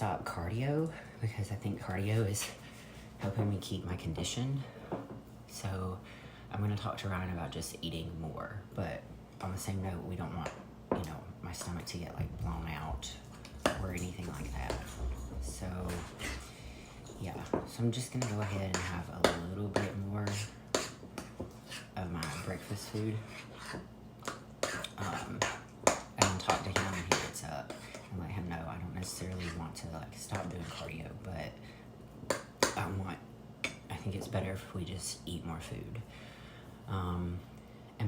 stop cardio because I think cardio is helping me keep my condition. So I'm going to talk to Ryan about just eating more. But on the same note, we don't want, my stomach to get like blown out or anything like that. So yeah, so I'm just going to go ahead and have a little bit more of my breakfast food. And talk to him when he gets up and let him know I don't necessarily want to like stop doing cardio, but I think it's better if we just eat more food. And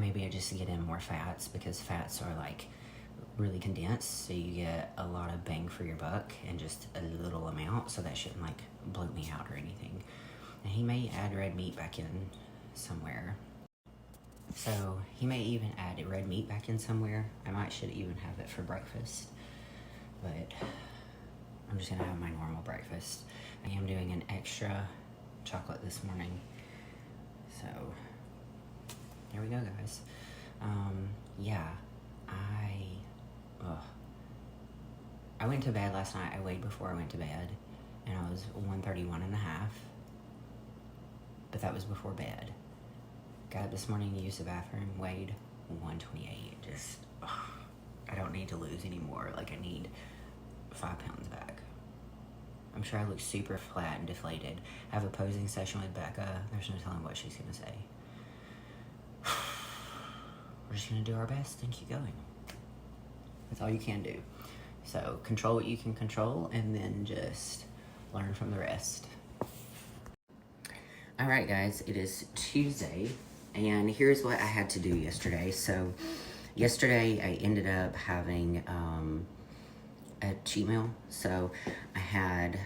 maybe I just get in more fats because fats are like really condensed, so you get a lot of bang for your buck in just a little amount, so that shouldn't like bloat me out or anything. And he may add red meat back in somewhere. So he may even add red meat back in somewhere. I should even have it for breakfast, but I'm just gonna have my normal breakfast. I am doing an extra chocolate this morning. So there we go, guys. Yeah, I went to bed last night. I weighed before I went to bed, and I was 131 and a half, but that was before bed. Got up this morning to use the bathroom, weighed 128. I don't need to lose anymore. Like, I need 5 pounds back. I'm sure I look super flat and deflated. I have a posing session with Becca. There's no telling what she's gonna say. We're just gonna do our best and keep going. That's all you can do. So control what you can control and then just learn from the rest. All right, guys, it is Tuesday. And here's what I had to do yesterday. So yesterday I ended up having a cheat meal. So I had,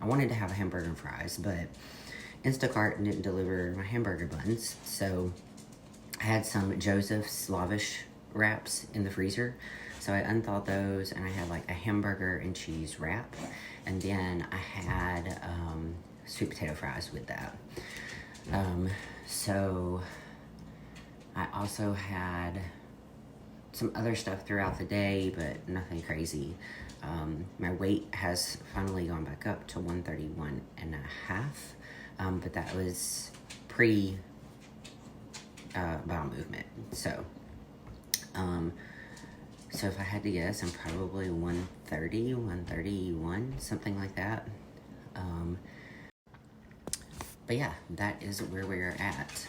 I wanted to have a hamburger and fries, but Instacart didn't deliver my hamburger buns. So I had some Joseph's Lavish wraps in the freezer. So I unthawed those and I had like a hamburger and cheese wrap. And then I had sweet potato fries with that. So I also had some other stuff throughout the day, but nothing crazy. My weight has finally gone back up to 131 and a half, but that was pre bowel movement. So if I had to guess, I'm probably 130, 131, something like that. But yeah, that is where we're at.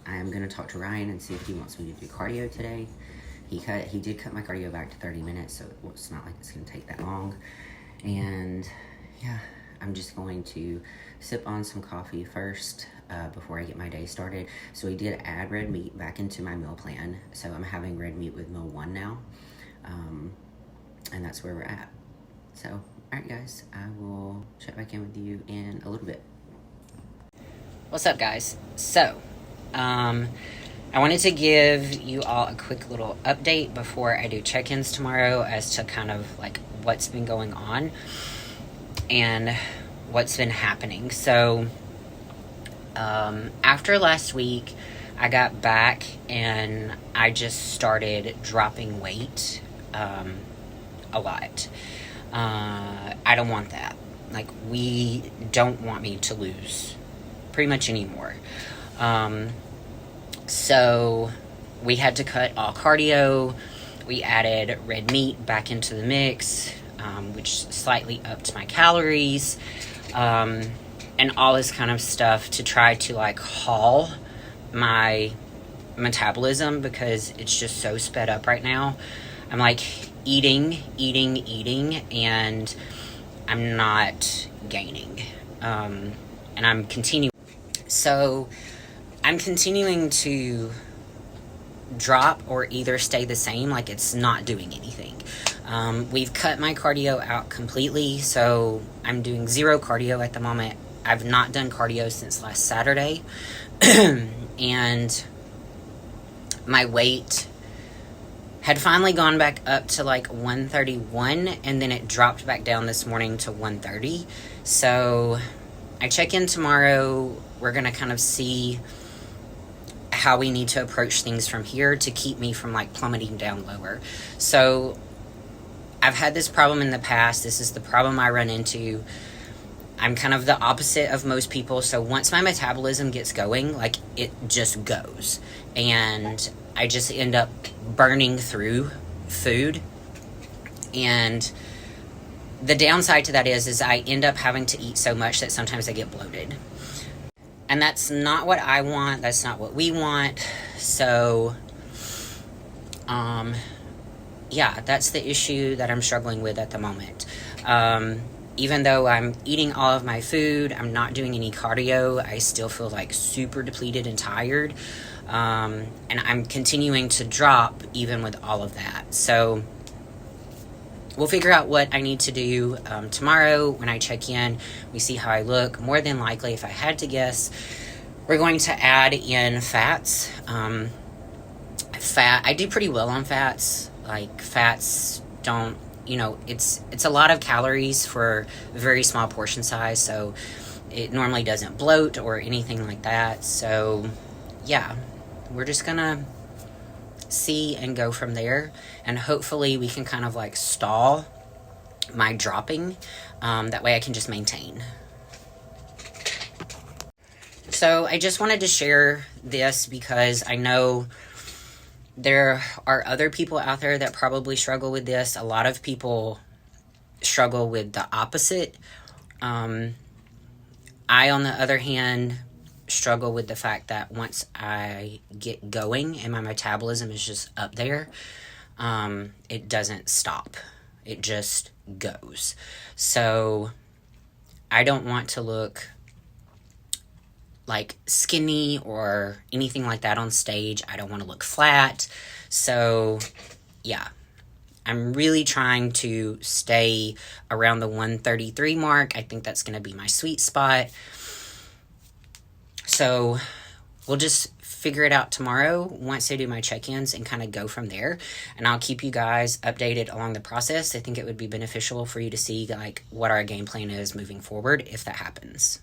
I'm gonna talk to Ryan and see if he wants me to do cardio today. He did cut my cardio back to 30 minutes, so it's not like it's gonna take that long. And yeah, I'm just going to sip on some coffee first before I get my day started. So we did add red meat back into my meal plan. So I'm having red meat with meal 1 now. And that's where we're at. So, all right, guys, I will check back in with you in a little bit. What's up, guys? So, I wanted to give you all a quick little update before I do check-ins tomorrow as to kind of like what's been going on and what's been happening. So, after last week, I got back and I just started dropping weight a lot. I don't want that. Like, we don't want me to lose pretty much anymore. So we had to cut all cardio. We added red meat back into the mix, which slightly upped my calories, and all this kind of stuff to try to like haul my metabolism because it's just so sped up right now. I'm like eating, and I'm not gaining. And I'm continuing. So I'm continuing to drop or either stay the same, like it's not doing anything. We've cut my cardio out completely, so I'm doing 0 cardio at the moment. I've not done cardio since last Saturday. And my weight had finally gone back up to like 131, and then it dropped back down this morning to 130. So I check in tomorrow. We're going to kind of see how we need to approach things from here to keep me from like plummeting down lower. So I've had this problem in the past. This is the problem I run into. I'm kind of the opposite of most people. So once my metabolism gets going, like, it just goes. And I just end up burning through food. And the downside to that is I end up having to eat so much that sometimes I get bloated. And that's not what I want. That's not what we want. So, yeah, that's the issue that I'm struggling with at the moment. Even though I'm eating all of my food, I'm not doing any cardio, I still feel like super depleted and tired. And I'm continuing to drop even with all of that. So we'll figure out what I need to do tomorrow when I check in. We see how I look. More than likely, if I had to guess, we're going to add in fats. I do pretty well on fats. Like, fats don't, it's a lot of calories for a very small portion size, so it normally doesn't bloat or anything like that. So yeah, we're just gonna see and go from there, and hopefully we can kind of like stall my dropping. That way I can just maintain. So I just wanted to share this because I know there are other people out there that probably struggle with this. A lot of people struggle with the opposite. I, on the other hand, struggle with the fact that once I get going and my metabolism is just up there, it doesn't stop. It just goes. So I don't want to look like skinny or anything like that on stage. I don't want to look flat. So yeah, I'm really trying to stay around the 133 mark. I think that's going to be my sweet spot. So we'll just figure it out tomorrow once I do my check-ins and kind of go from there. And I'll keep you guys updated along the process. I think it would be beneficial for you to see like what our game plan is moving forward if that happens.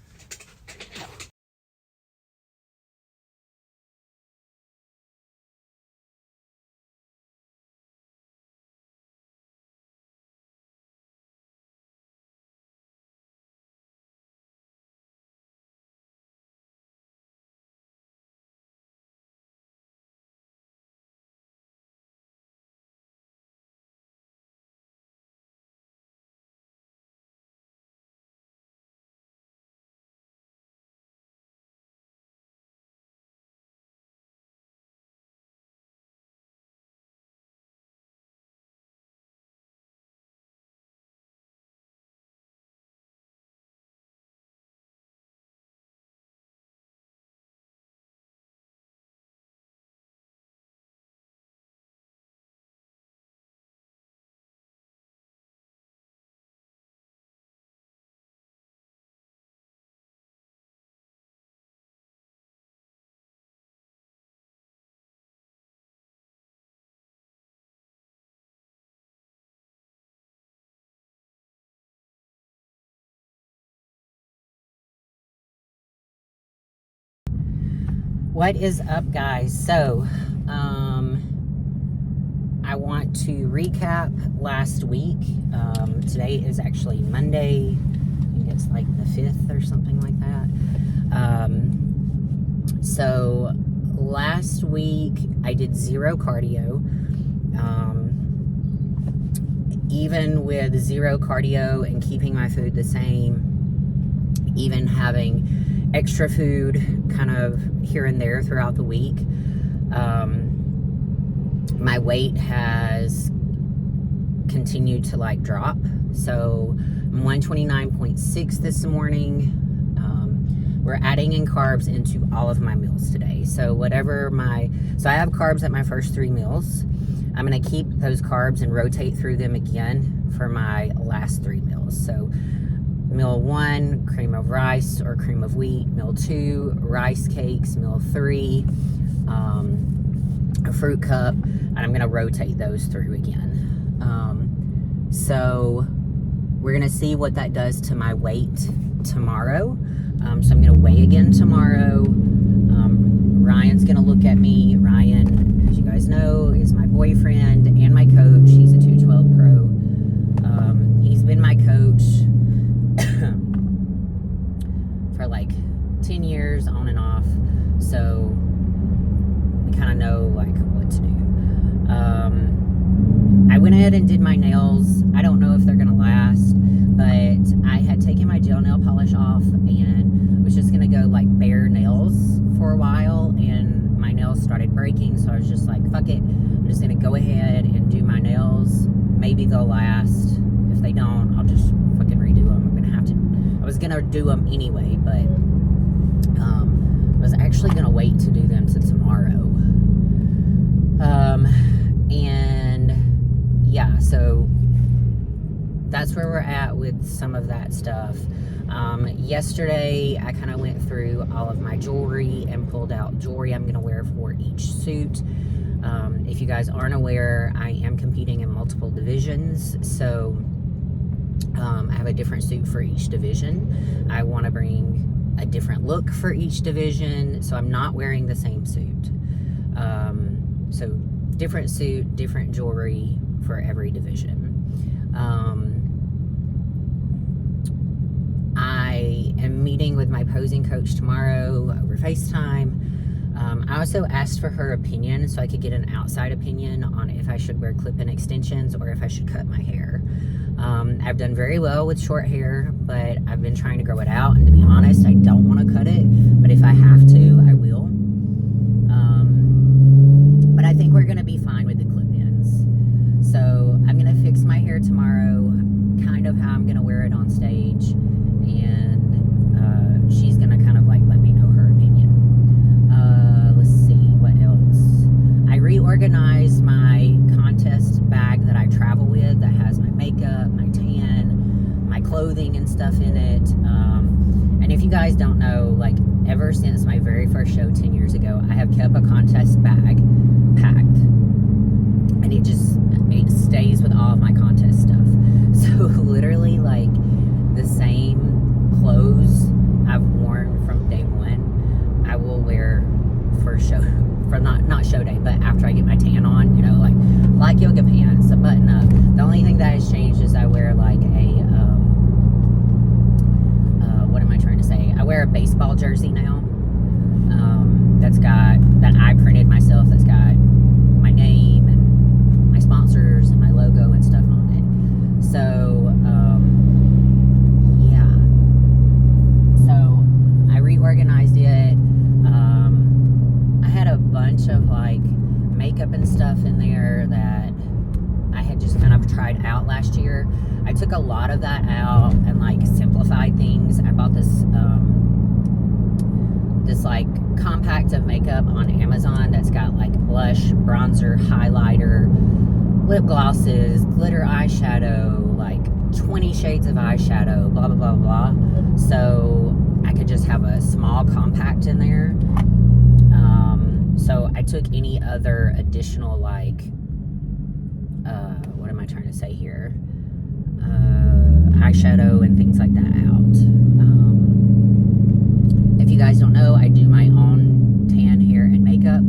What is up, guys? So, I want to recap last week. Today is actually Monday. I think it's like the 5th or something like that. So, last week I did 0 cardio. Even with 0 cardio and keeping my food the same, even having extra food kind of here and there throughout the week, my weight has continued to like drop. So I'm 129.6 this morning. We're adding in carbs into all of my meals today. So I have carbs at my first 3 meals. I'm going to keep those carbs and rotate through them again for my last 3 meals. So meal 1, cream of rice or cream of wheat. Meal 2, rice cakes. Meal 3, a fruit cup. And I'm going to rotate those through again. So we're going to see what that does to my weight tomorrow. So I'm going to weigh again tomorrow. Ryan's going to look at me. Ryan, as you guys know, is my boyfriend and my coach. He's a 212 pro. nails. I don't know if they're gonna last, but I had taken my gel nail polish off and was just gonna go like bare nails for a while, and my nails started breaking, so I was just like, fuck it, I'm just gonna go ahead and do my nails. Maybe they'll last. If they don't, I'll just fucking redo them. I'm gonna have to. I was gonna do them anyway, but I was actually gonna wait to do them to tomorrow. And yeah, so that's where we're at with some of that stuff. Yesterday, I kind of went through all of my jewelry and pulled out jewelry I'm gonna wear for each suit. If you guys aren't aware, I am competing in multiple divisions, so I have a different suit for each division. I want to bring a different look for each division, so I'm not wearing the same suit. So different suit, different jewelry for every division. I am meeting with my posing coach tomorrow over FaceTime. I also asked for her opinion so I could get an outside opinion on if I should wear clip-in extensions or if I should cut my hair. I've done very well with short hair, but I've been trying to grow it out, and to be honest, I don't want to cut it, but if I have to, I will. But I think we're going to be fine with the clip-ins. So I'm going to fix my hair tomorrow, kind of how I'm going to wear it on stage, and she's going to kind of like let me know her opinion. Let's see, what else? I reorganized my contest bag that I travel with that has my makeup, my tan, my clothing and stuff in it. And if you guys don't know, like, ever since my very first show 10 years ago, I have kept a contest bag packed, and it stays with all of my contest stuff. So literally, like, the same clothes I've worn from day one, I will wear for show, for not show day, but after I get my tan on, you know, like yoga pants, a button up. The only thing that has changed is I wear like a what am I trying to say? I wear a baseball jersey now. That I printed myself. That's got my name and my sponsors and my logo and stuff on it. So yeah. So I reorganized it. I had a bunch of like makeup and stuff in there that I had just kind of tried out last year. I took a lot of that out and like simplified things. I bought this like compact of makeup on Amazon that's got like blush, bronzer, highlighter, lip glosses, glitter eyeshadow, like 20 shades of eyeshadow, blah, blah, blah, blah. So I could just have a small compact in there. So I took any other additional like, what am I trying to say here? Eyeshadow and things like that out. If you guys don't know, I do my own tan, hair, and makeup.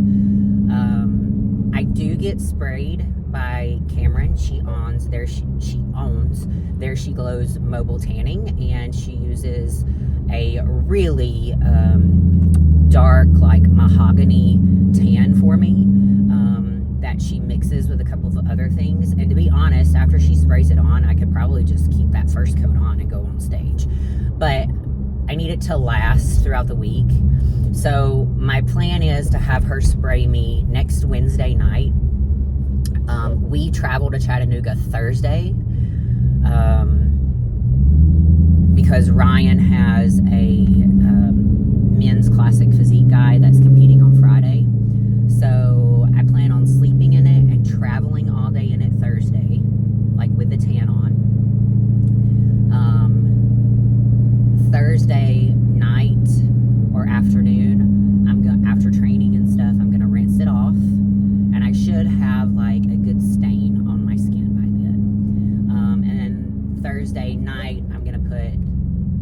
I do get sprayed by Cameron. She owns There She Glows Mobile Tanning, and she uses a really dark, like mahogany tan for me that she mixes with a couple of other things. And to be honest, after she sprays it on, I could probably just keep that first coat on and go on stage. But I need it to last throughout the week. So my plan is to have her spray me next Wednesday night. We travel to Chattanooga Thursday because Ryan has a men's classic physique guy that's competing on Friday. So I plan on sleeping in it and traveling all day in it Thursday, like with the tan on. Thursday night or afternoon, after training and stuff, I'm gonna rinse it off, and I should have like a good stain on my skin by then. And then Thursday night, I'm gonna put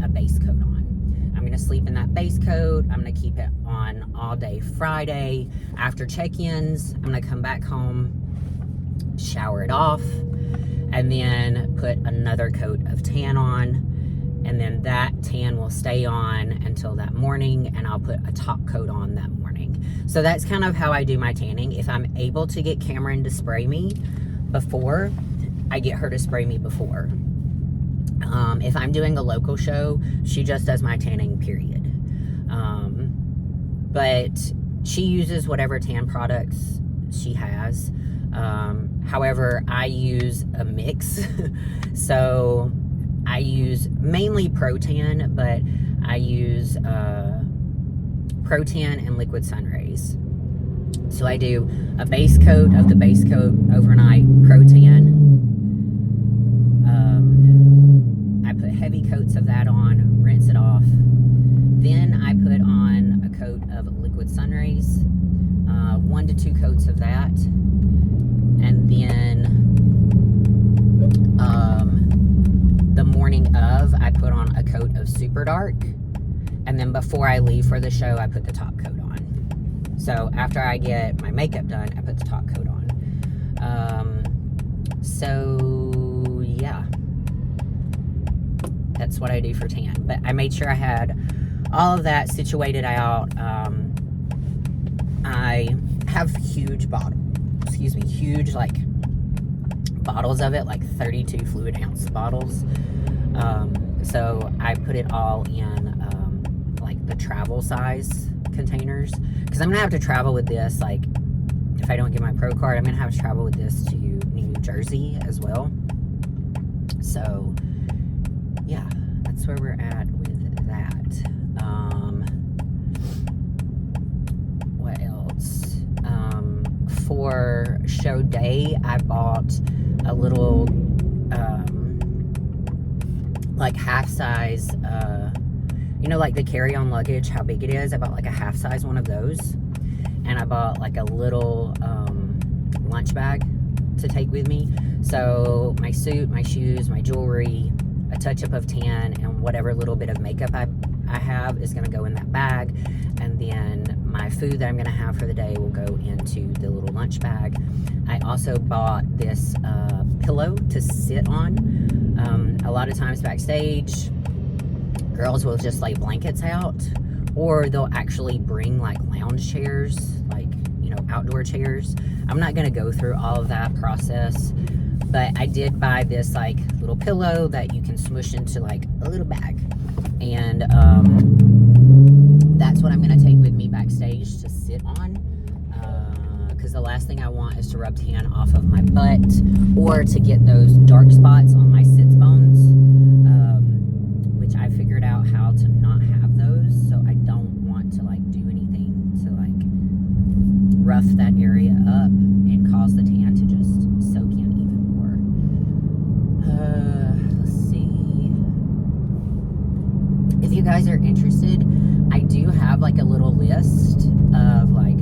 a base coat on. I'm gonna sleep in that base coat. I'm gonna keep it on all day Friday. After check-ins, I'm gonna come back home, shower it off, and then put another coat of tan on. And then that tan will stay on until that morning, and I'll put a top coat on that morning. So that's kind of how I do my tanning. If I'm able to get Cameron to spray me before, I get her to spray me before. If I'm doing a local show, she just does my tanning, period. But she uses whatever tan products she has. However, I use a mix. So I use mainly Pro-Tan, but I use Pro-Tan and Liquid Sunrays. So I do a base coat of the base coat overnight Pro-Tan. I put heavy coats of that on, rinse it off. Then I put on a coat of Liquid Sunrays, 1 to 2 coats of that. And then the morning of, I put on a coat of Super Dark. And then before I leave for the show, I put the top coat on. So after I get my makeup done, I put the top coat on. So yeah, that's what I do for tan. But I made sure I had all of that situated out. I have huge huge like bottles of it, like 32 fluid ounce bottles. So I put it all in like the travel size containers, because I'm gonna have to travel with this. Like, if I don't get my pro card, I'm gonna have to travel with this to New Jersey as well. So yeah, that's where we're at with that. What else? For show day, I bought a little like half size, you know, like the carry-on luggage, how big it is. I bought like a half size one of those, and I bought like a little lunch bag to take with me. So my suit, my shoes, my jewelry, a touch-up of tan, and whatever little bit of makeup I have is going to go in that bag. And then my food that I'm going to have for the day will go into the little lunch bag. I also bought this pillow to sit on. A lot of times backstage, girls will just lay blankets out, or they'll actually bring like lounge chairs, like, you know, outdoor chairs. I'm not going to go through all of that process, but I did buy this like little pillow that you can smush into like a little bag. And that's what I'm going to take with me backstage to sit on, because the last thing I want is to rub tan off of my butt or to get those dark spots on my sits bones, which I figured out how to not have those. So I don't want to like do anything to like rough that area up and cause the tan to just soak in even more. Let's see. If you guys are interested, I do have like a little list of like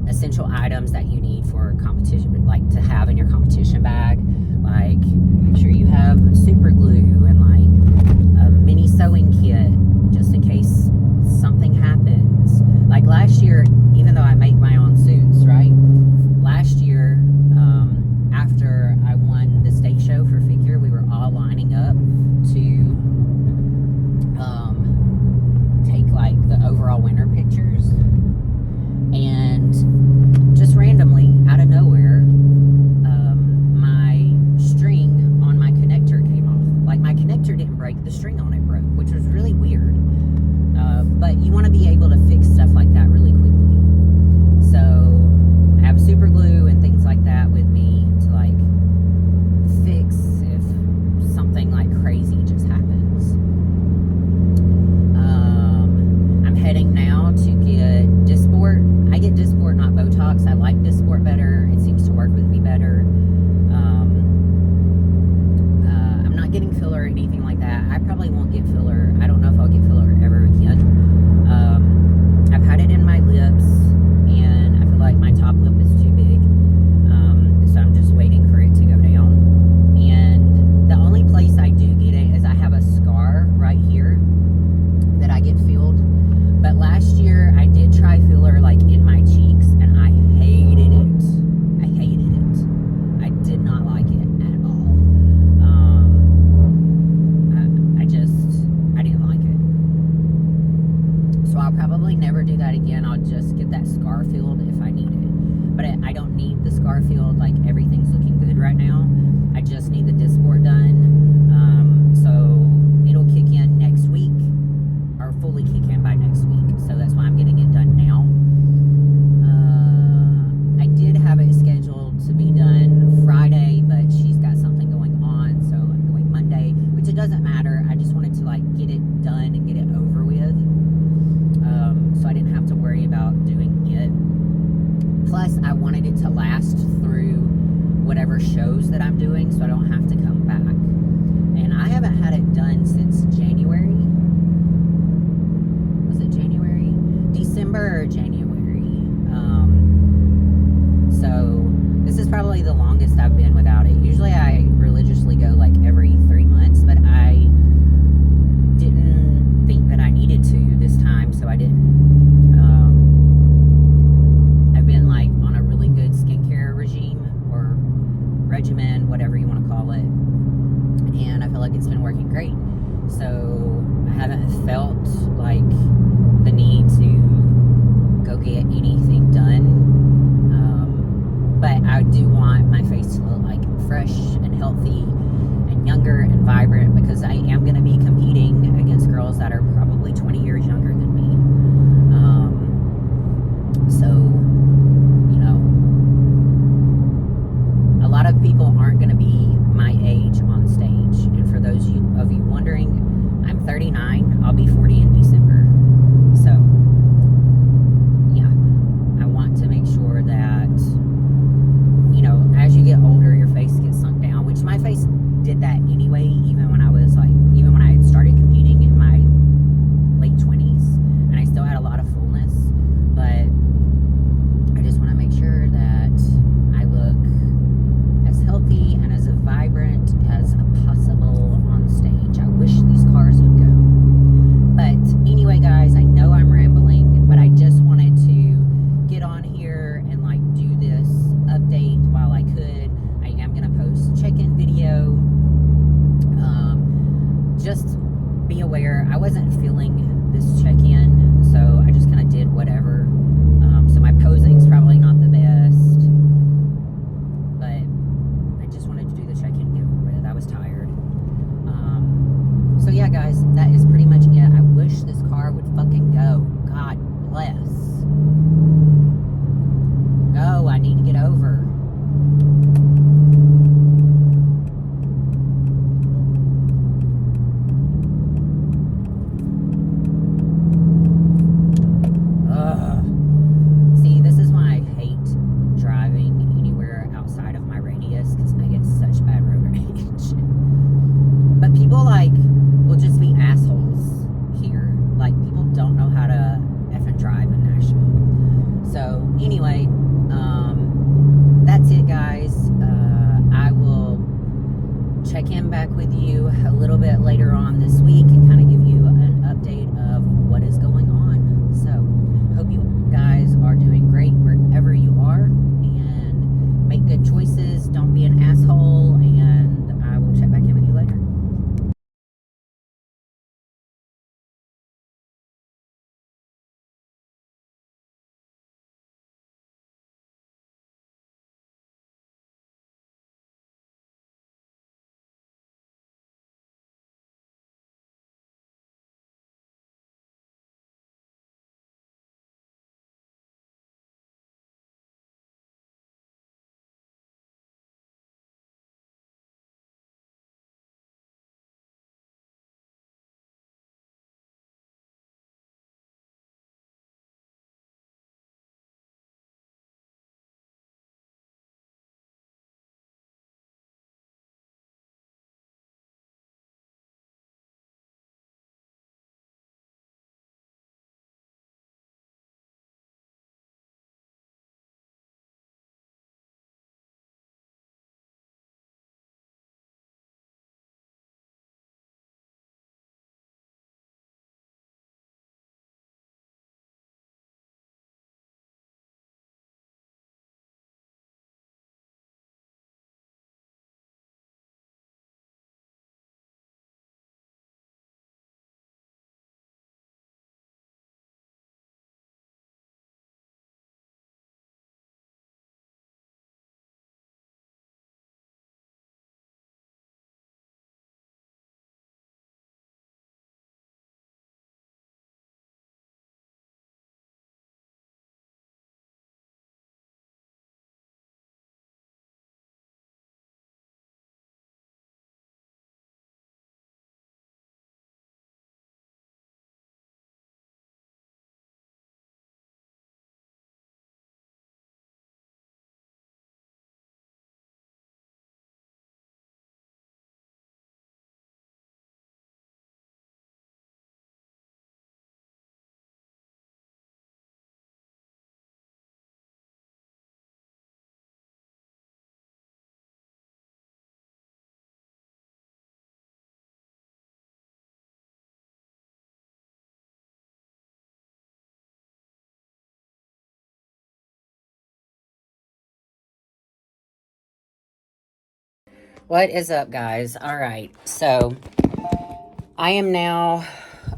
essential items that you need for competition, like to have in your competition bag. Like, make sure you have super glue and like a mini sewing kit just in case something happens. Like last year, even though I make my own suits, right? Last year, after I won the state show for figure, we were all lining up to take like the overall winner pictures, and just randomly out of nowhere, my string on my connector came off. Like, my connector didn't break, the string on it broke, which was really weird. But you want to be able to fix stuff like that really quickly. So I have super glue and things like that with me to like fix if something like crazy just happens. I'm heading now to get Dysport. I get Dysport, not Botox. I like Dysport better. It seems to work with me better. I'm not getting filler or anything like that. I probably won't get filler. I don't know if I'll get filler ever again. I've had it in my lips, and I feel like my top lip is too big. So I'm just waiting for it to go down. And the only place I do get it is I have a scar right here that I get filled. But last year I did try filler like in my cheeks, and I hated it. I hated it. I did not like it at all. I didn't like it. So I'll probably never do that again. I'll just get that scar filled if I need it. it doesn't matter. I just wanted to like get it done and get it over with, so I didn't have to worry about doing it. Plus, I wanted it to last through whatever shows that I'm doing, so I don't have to come back. And I haven't had it done since January. Was it January? December or January? So this is probably the longest I've been without it. Usually I religiously go like every 3 months, but I didn't think that I needed to this time, so I didn't. I've been like on a really good skincare regime or regimen, whatever you want to call it, and I feel like it's been working great. So I haven't felt like the need to go get anything done. But I do want my face to look like fresh and healthy and younger and vibrant, because I am going to be competing against girls that are probably 20 years younger than me. So, you know, a lot of people aren't going to be my age on stage. And for those of you wondering, I'm 39. I'll be 40 in December. So, yeah, I want to make sure that, you know, as you get older, your face gets sunk down, which my face did that anyway, even when I had started competing in my late 20s, and I still had a lot of fullness, but I just want to make sure that I look as healthy and as vibrant as possible on stage. I wish these cars would go. But anyway, guys, I know I'm rambling, but I just wanted to get on here and like do this update while I could. I am going to post a check-in video. Just be aware, I wasn't feeling this check-in, so I just kind of did whatever. So my posing's probably not the best, but I just wanted to do the check-in and get over with. I was tired. So yeah, guys, that is pretty much it. I wish this car would fucking go. God bless. Go, I need to get over. See, this is why I hate driving anywhere outside of my radius, because I get such bad road rage. But people like will just be assholes here. Like, people don't know how to effing drive in Nashville. So anyway, that's it, guys. I will check in back with you a little bit later on this week and kind of give you an update of what is going on. So hope you guys are doing great wherever you are, and make good choices. Don't be an asshole, and I will check back in with you later. What is up, guys? All right, so I am now,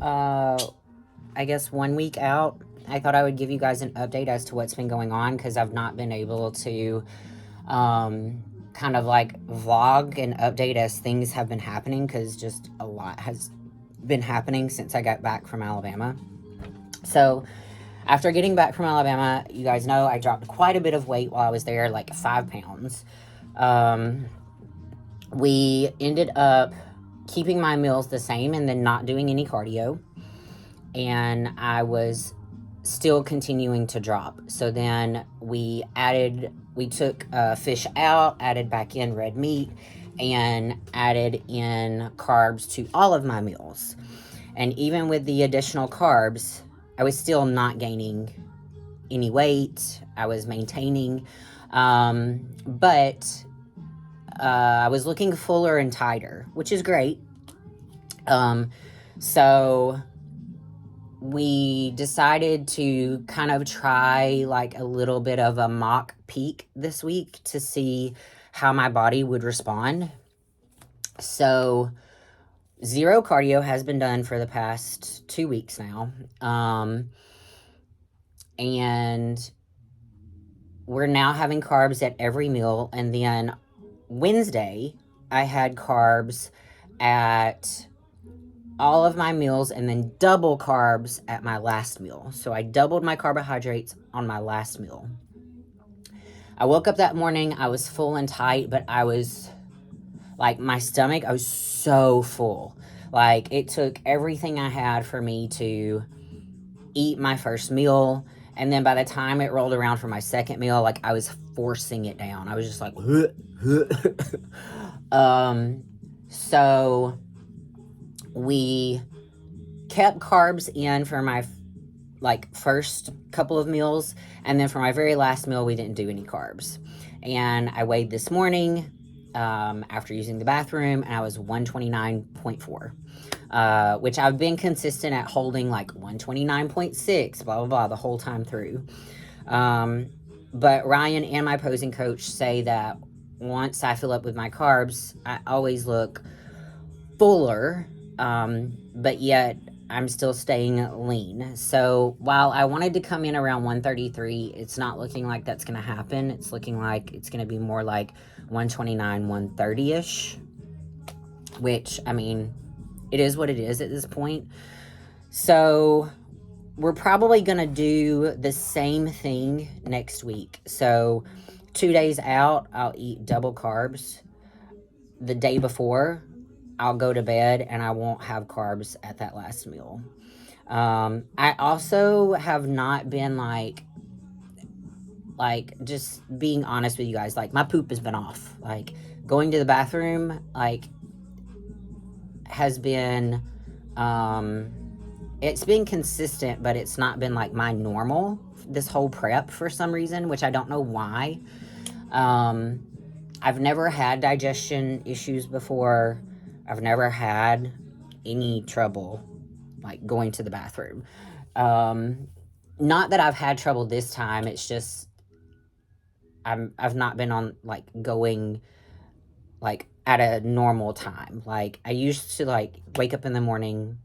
I guess, 1 week out. I thought I would give you guys an update as to what's been going on because I've not been able to kind of like vlog and update as things have been happening because just a lot has been happening since I got back from Alabama. So after getting back from Alabama, you guys know I dropped quite a bit of weight while I was there, like 5 pounds. We ended up keeping my meals the same and then not doing any cardio. And I was still continuing to drop. So then we took fish out, added back in red meat, and added in carbs to all of my meals. And even with the additional carbs, I was still not gaining any weight. I was maintaining. But I was looking fuller and tighter, which is great. So we decided to kind of try like a little bit of a mock peak this week to see how my body would respond. So 0 cardio has been done for the past 2 weeks now. And we're now having carbs at every meal. And then Wednesday, I had carbs at all of my meals and then double carbs at my last meal. So I doubled my carbohydrates on my last meal. I woke up that morning, I was full and tight, but I was like, my stomach, I was so full. Like, it took everything I had for me to eat my first meal. And then by the time it rolled around for my second meal, like, I was forcing it down. I was just like, so we kept carbs in for my like first couple of meals, and then for my very last meal we didn't do any carbs. And I weighed this morning after using the bathroom, and I was 129.4, which I've been consistent at holding like 129.6 blah blah blah the whole time through. But Ryan and my posing coach say that once I fill up with my carbs, I always look fuller, but yet I'm still staying lean. So while I wanted to come in around 133, it's not looking like that's going to happen. It's looking like it's going to be more like 129, 130-ish, which, I mean, it is what it is at this point. So we're probably going to do the same thing next week. So 2 days out, I'll eat double carbs. The day before, I'll go to bed and I won't have carbs at that last meal. I also have not been like just being honest with you guys, like my poop has been off. Like going to the bathroom, like has been, it's been consistent, but it's not been like my normal this whole prep for some reason, which I don't know why. I've never had digestion issues before. I've never had any trouble like going to the bathroom. Not that I've had trouble this time. It's just I've not been on like going like at a normal time. Like I used to like wake up in the morning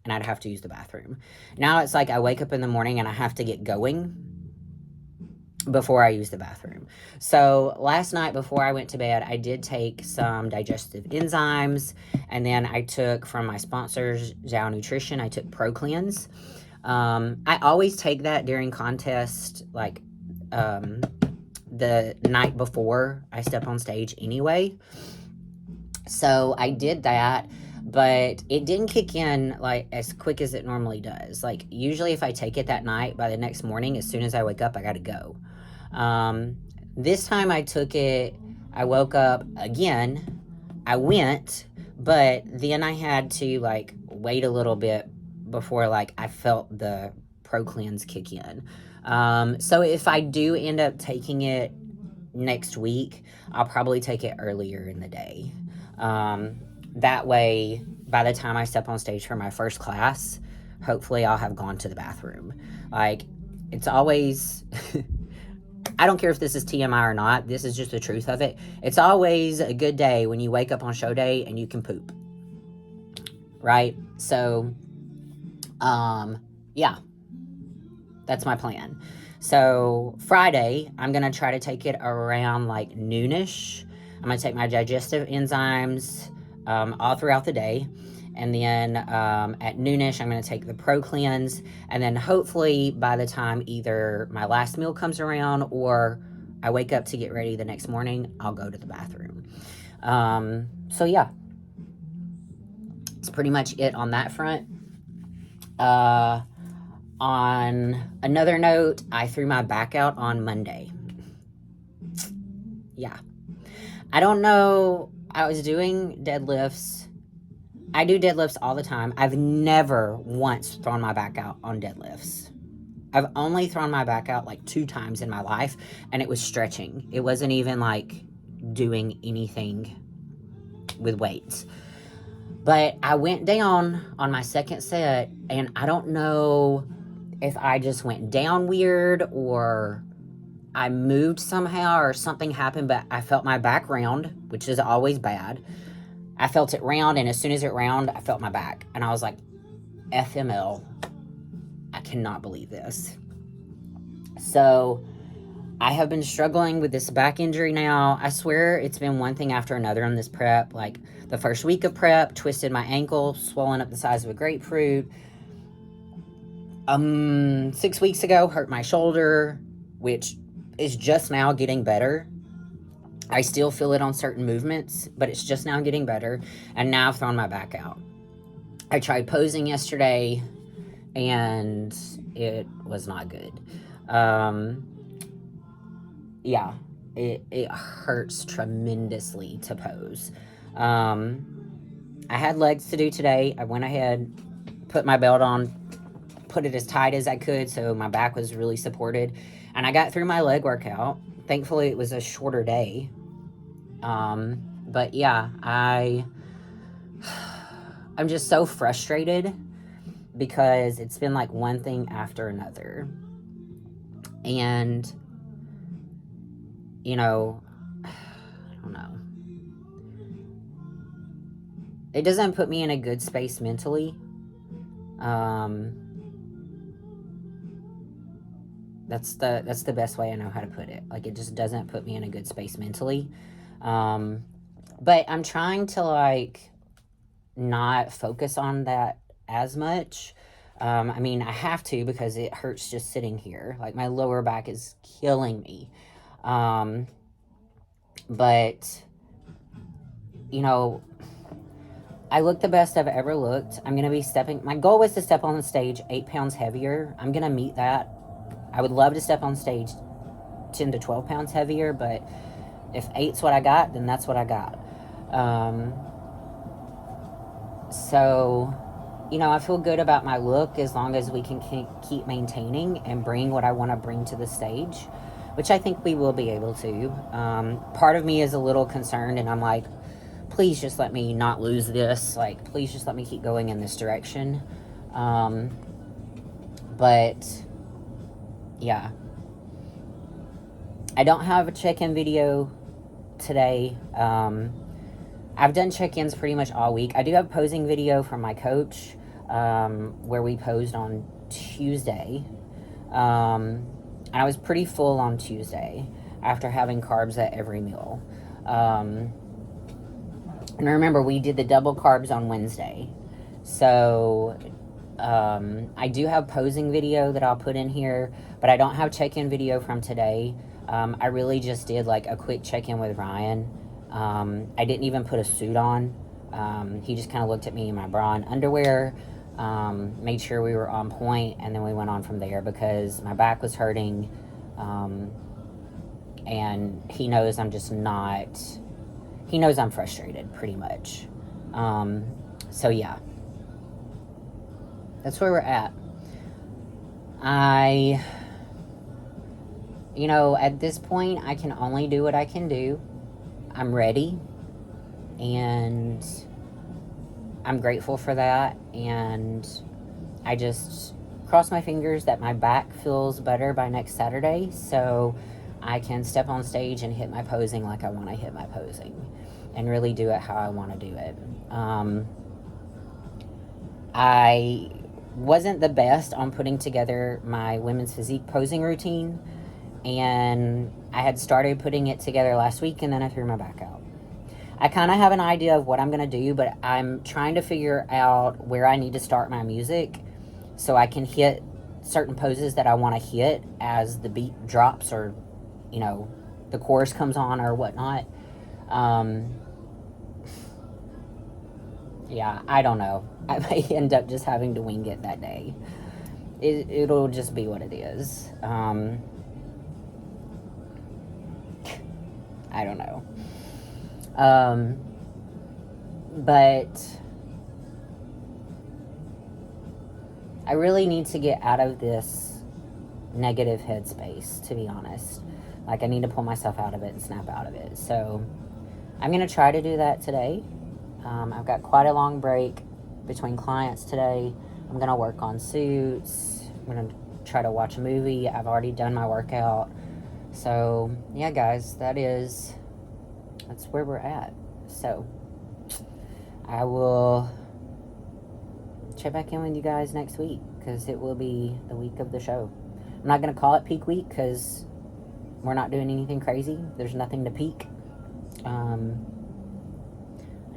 and I'd have to use the bathroom. Now it's like I wake up in the morning and I have to get going before I use the bathroom. So last night before I went to bed, I did take some digestive enzymes, and then I took from my sponsors, Zhao Nutrition, I took ProCleanse. I always take that during contest, like the night before I step on stage anyway. So I did that, but it didn't kick in like as quick as it normally does. Like usually if I take it that night, by the next morning, as soon as I wake up, I gotta go. This time I took it, I woke up again, I went, but then I had to like wait a little bit before like I felt the ProCleanse kick in. So if I do end up taking it next week, I'll probably take it earlier in the day. That way, by the time I step on stage for my first class, hopefully I'll have gone to the bathroom. Like, it's always I don't care if this is TMI or not. This is just the truth of it. It's always a good day when you wake up on show day and you can poop. Right? So, yeah. That's my plan. So, Friday, I'm going to try to take it around like noonish. I'm going to take my digestive enzymes all throughout the day. And then at noonish, I'm going to take the Pro Cleanse. And then hopefully by the time either my last meal comes around or I wake up to get ready the next morning, I'll go to the bathroom. So yeah, it's pretty much it on that front. On another note, I threw my back out on Monday. Yeah. I don't know. I was doing deadlifts. I do deadlifts all the time. I've never once thrown my back out on deadlifts. I've only thrown my back out like 2 times in my life, and it was stretching. It wasn't even like doing anything with weights. But I went down on my second set, and I don't know if I just went down weird or I moved somehow or something happened, but I felt my back round, which is always bad. I felt it round, and as soon as it round, I felt my back. And I was like, FML, I cannot believe this. So I have been struggling with this back injury now. I swear it's been one thing after another on this prep. Like the first week of prep, twisted my ankle, swollen up the size of a grapefruit. 6 weeks ago, hurt my shoulder, which is just now getting better. I still feel it on certain movements, but it's just now getting better. And now I've thrown my back out. I tried posing yesterday, and it was not good. Yeah, it hurts tremendously to pose. I had legs to do today. I went ahead, put my belt on, put it as tight as I could so my back was really supported. And I got through my leg workout. Thankfully, it was a shorter day. But yeah, I'm just so frustrated because it's been like one thing after another. And, you know, I don't know. It doesn't put me in a good space mentally. That's the best way I know how to put it. Like, it just doesn't put me in a good space mentally. But I'm trying to, like, not focus on that as much. I mean, I have to because it hurts just sitting here. Like, my lower back is killing me. But, you know, I look the best I've ever looked. I'm going to be my goal was to step on the stage 8 pounds heavier. I'm going to meet that. I would love to step on stage 10 to 12 pounds heavier, but if 8's what I got, then that's what I got. So, you know, I feel good about my look as long as we can keep maintaining and bring what I want to bring to the stage, which I think we will be able to. Part of me is a little concerned, and I'm like, please just let me not lose this. Like, please just let me keep going in this direction. But, yeah. I don't have a check-in video today. I've done check-ins pretty much all week. I do have a posing video from my coach, where we posed on Tuesday. And I was pretty full on Tuesday after having carbs at every meal. And remember, we did the double carbs on Wednesday. So, I do have posing video that I'll put in here, but I don't have check-in video from today. I really just did like a quick check-in with Ryan. I didn't even put a suit on. He just kind of looked at me in my bra and underwear, made sure we were on point, and then we went on from there because my back was hurting. And he knows I'm just not... He knows I'm frustrated, pretty much. So, yeah. That's where we're at. You know, at this point, I can only do what I can do. I'm ready. And I'm grateful for that. And I just cross my fingers that my back feels better by next Saturday. So I can step on stage and hit my posing like I want to hit my posing and really do it how I want to do it. I wasn't the best on putting together my women's physique posing routine, and I had started putting it together last week, and then I threw my back out. I kind of have an idea of what I'm going to do, but I'm trying to figure out where I need to start my music so I can hit certain poses that I want to hit as the beat drops, or the chorus comes on or whatnot. Yeah, I don't know. I may end up just having to wing it that day. It'll just be what it is. I don't know. But I really need to get out of this negative headspace, to be honest. Like, I need to pull myself out of it and snap out of it. So I'm going to try to do that today. I've got quite a long break between clients today. I'm going to work on suits. I'm going to try to watch a movie. I've already done my workout. So, yeah, guys, that's where we're at. So, I will check back in with you guys next week, because it will be the week of the show. I'm not going to call it peak week, because we're not doing anything crazy. There's nothing to peak. I'm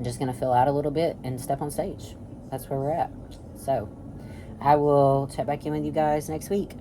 just going to fill out a little bit and step on stage. That's where we're at. So, I will check back in with you guys next week.